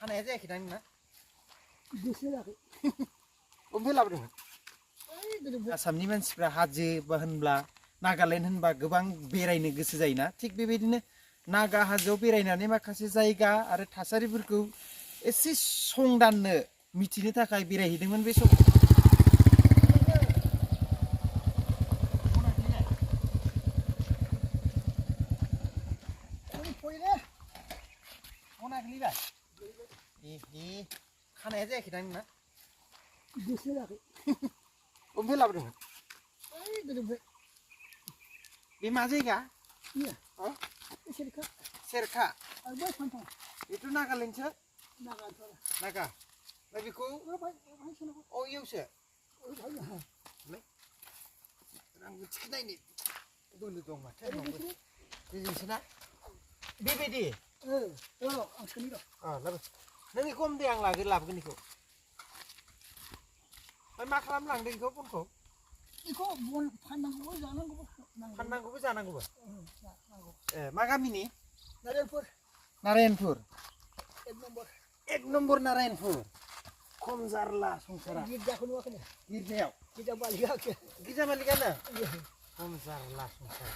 खानाया जायाखै दां नोंना? गोसोआखै। बबेनिफ्राय लाबोदोंमोन? आसामनि मानसिफ्रा हाजो होनब्ला नागालेण्ड होनबा गोबां बेरायनो गोसो जायोना, थिग बेबायदिनो नागा हाजोआव बेरायनानै माखासे जायगा आरो थासारिफोरखौ एसे संदाननो मिथिनो थाखाय बेरायहैदोंमोन बे समाव। मना गोलैबाय? खानाया जायाखै दां नोंना? गोसोआखै। बबेनिफ्राय लाबोदोंमोन? बे मा जायगा? सेरखा। सेरखा? बेथ' नागालेण्डसो? नागा? ओमफ्राय बेखौ अ इयावसो? आंबो थिखि नायनो बोलो दं माथो आंनावबो। बेजोंसोना? बेबायदि? आं सोनि र'। नों बेखौ हमदे, आं लाबोगोन बेखौ। ओमफ्राय मा खालामनो लांदों बेखौ बनखौ? बेखौ बन फाननांगौबो जानांगौबो। फाननांगौबो जानांगौबो? ए मा गामिनि? नारायणपुर। नारायणपुर? 1 नम्बर। 1 नम्बर नारायणपुर। खम जारला संसारा। गिर्जाखौ नुवाखै नों? गिर्जायाव? गिर्जा मालिगाखौ। गिर्जा मालिगानो? खम जारला संसार।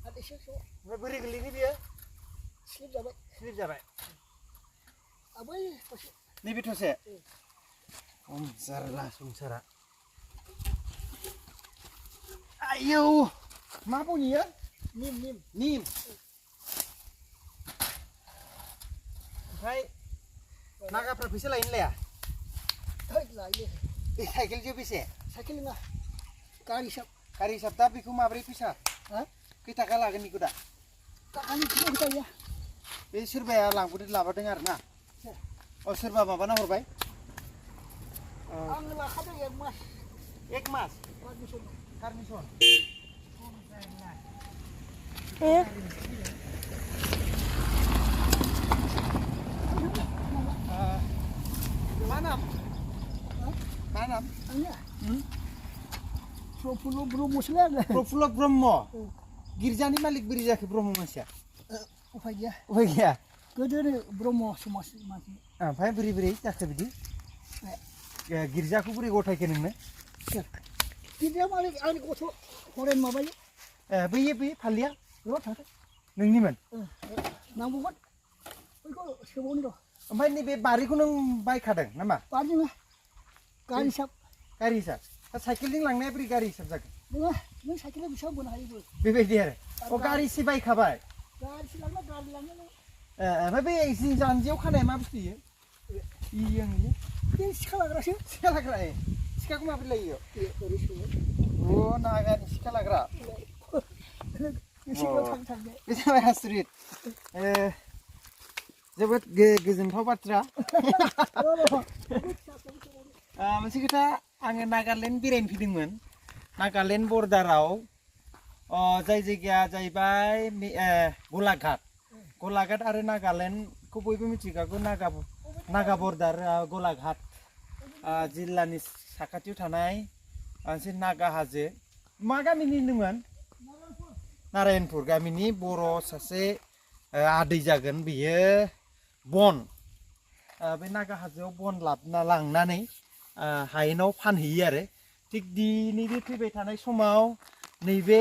ओमफ्राय बोरै गोलैखो बियो? स्लिप जाबाय। स्लिप जाबाय? थसे। नैबे थसे? खम जारला संसारा। आयौ मा बन इयो? निम। ओमफ्राय नागाफ्रा फैसा लायोना लाया? लायो। बे साइकेलजों बेसे? साइकेल नङा, गारि हिसाब। गारि हिसाब। दा बेखौ माब्रै फैसा? खै थाखा लागोन बेखौ दा? थाखानि खोथा गैया। बे सोरबाया लाबोदों आरो ना? सोरबा माबाना हरबाय? आं लाखादों 1 मास। 1 मास? पारमिसन? मा नाम? मा नाम? प्रफुल्ल ब्रह्मसोलै आङो। प्रफुल्ल ब्रह्म? गिर्जानि मालिक बोरै जाखो ब्रह्म मानसिया? उफाय गैया। उफाय गैया? गोदोनो ब्रह्म समाज मानसि। ओमफ्राय बोरै जाखो बिदि? गिर्जाखौ बोरै गथायखो नोंनो? गिर्जा मालिक आंनि गथ' हरेन माबायो। बैयो फालिया? र' थांथों। नोंनिमोन? नांबावगोन। बैखौ सोबावनि र'। ओमफ्राय नैबे बारिखौ नों बायखादों नामा? बारि नङा, गारि हिसाब। गारि हिसाब? साइकेलजों लांनाया बोरै गारि हिसाब जागोन? नङा, नों साइकेलजों बेसेबां बोनो हायो। बेबायदि आरो? गारिसो बायखाबाय? गारिसो लांना गारि लाङो नों। ओमफ्राय बे जानजियाव खानाया मा बुस्थु इयो? बे सिखा लाग्रासो। सिखा लाग्रा? सिखाखौ माबोरै लायो? ओरै सोबाय। नागानि सिखा लाग्रा? थांदो। बे जाबाय आसरित। जोबोद गोजोनथाव बाथ्रा। मोनसे खोथा, आङो नागालेण्ड बेरायनो फैदोंमोन। नागालेण्ड बर्डाराव जाय जायगाया जाहैबाय गलाघाट आरो नागालेण्डखौ बयबो मिथिखागौ। नागा बर्डार गलाघाट जिल्लानि साखाथियाव थानाय मोनसे नागा हाजो। मा गामिनि होनदोंमोन? नारायणपुर गामिनि बर' सासे आदै जागोन। बियो बे नागा हाजोआव बन लांनानै हायेनाव फानहैयो आरो। थिग दिनै बे फैबाय थानाय समाव नैबे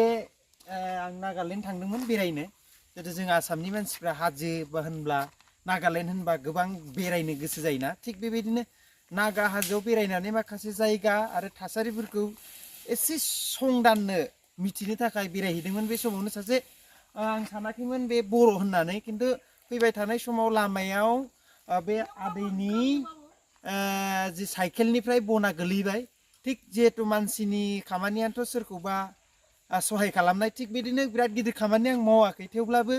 आं नागालेण्ड थांदोंमोन बेरायनो। जितु जों आसामनि मानसिफ्रा हाजो होनब्ला नागालेण्ड होनबा गोबां बेरायनो गोसो जायोना, थिग बेबायदिनो नागा हाजोआव बेरायनानै माखासे जायगा आरो थासारिफोरखौ एसे संदाननो मिथिनो थाखाय बेरायहैदोंमोन। बे समावनो सासे, आं सानाखैमोन बे बर' होननानै, खिन्थु फैबाय थानाय समाव लामायाव बे आदैनि जि साइकेलनिफ्राय बना गोलैबाय। थिग जिहेतु मानसिनि खामानियाथ' सोरखौबा सहाय खालामनाय, थिग बिदिनो बिराद गिदिर खामानि आं मावाखै, थेवब्लाबो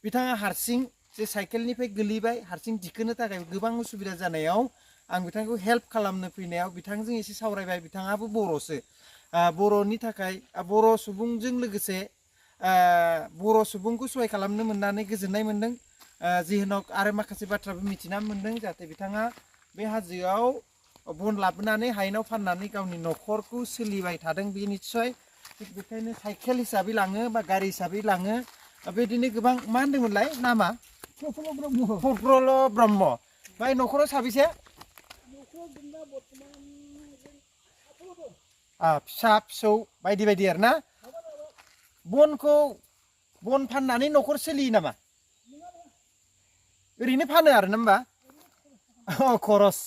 बिथाङा हारसिं जे साइकेलनिफ्राय गोलैबाय, हारसिं दिखोनो थाखाय गोबां उसुबिदा जानायाव आं बिथांखौ हेल्प खालामनो फैनायाव बिथांजों एसे सावरायबाय। बिथाङाबो बर'सो। बर'नि थाखाय बर' सुबुंजों लोगोसे बर' सुबुंखौ सहाय खालामनो मोननानै गोजोननाय मोन्दों। जिहेनक आरो माखासे बाथ्राबो मिथिना मोन्दों, जाहाथे बिथाङा बे हाजोआव बन लाबोनानै हायेनाव फाननानै गावनि न'खरखौ सोलिबाय थादों। बे निस्सय। थिग बेखायनो साइकेल हिसाबै लाङो बा गारि हिसाबै लाङो। बेबायदिनो गोबां, मा होन्दोंमोनलाय नामा? प्रफुल्ल ब्रह्म प्रफुल्ल ब्रह्म ओमफ्राय न'खराव साबेसे न'खराव जोंना बर्थमान फिसा फिसौ बायदि बायदि आरो ना बन फाननानै न'खर सोलियो नामा ओरैनो फानो आरो ना होमबा खरस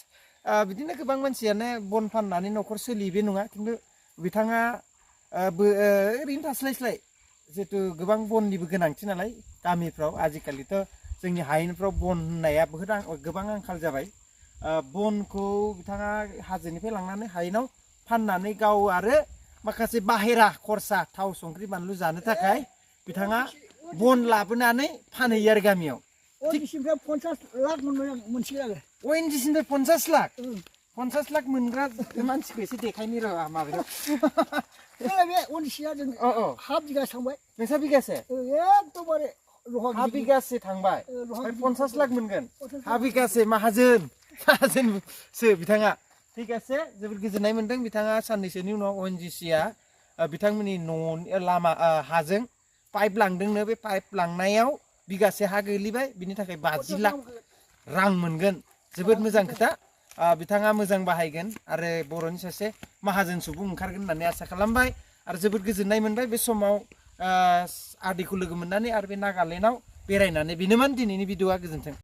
बिदिनो गोबां मानसियानो बन फाननानै न'खर सोलियो बे नङा खिन्थु बिथाङा ओरैनो थास्लायस्लाय जिहेतु गोबां बननिबो गोनांथि नालाय गामिफ्राव आजिखालिथ' जोंनि हायेनफ्राव बन होननाया गोबां आंखाल जाबाय बनखौ बिथाङा हाजोनिफ्राय लांनानै हायेनाव फाननानै गाव आरो माखासे बाहेरा खरसा थाव संख्रि बानलु जानो थाखाय बिथाङा बन लाबोनानै फानहैयो आरो गामियाव ओनजिसिनिफ्राय 50 लाख मोनबाय आं मोनसिगोन आरो ओनजिसिनिफ्राय 50 लाख मोनग्रा मानसिखौ एसे देखायनि र' माबायाव बे ओनजिसिया जों हाफ बिगासो थांबाय नोंसा बिगासे एकदमबारे हाफ बिगासे थांबाय 50 लाख मोनगोन हाफ बिगासे माहाजोनसो बिथाङा ठीक আছে जोबोद गोजोननाय मोनदों बिथाङा साननैसोनि उनाव ओनजिसिया बिथांमोननि न'नि लामा हाजों पाइप लांदोंनो बे पाइप लांनायाव बिगासे हा गोलैबाय बिनि थाखाय 50 लाख रां मोनगोन जोबोद मोजां खोथा बिथाङा मोजां बाहायगोन आरो बर'नि सासे माहाजोन सुबुं ओंखारगोन होननानै आसा खालामबाय आरो जोबोद गोजोननाय मोनबाय बे समाव आदैखौ लोगो मोननानै आरो बे नागालेण्डआव बेरायनानै बेनोमोन दिनैनि भिडिअआ गोजोन्थों।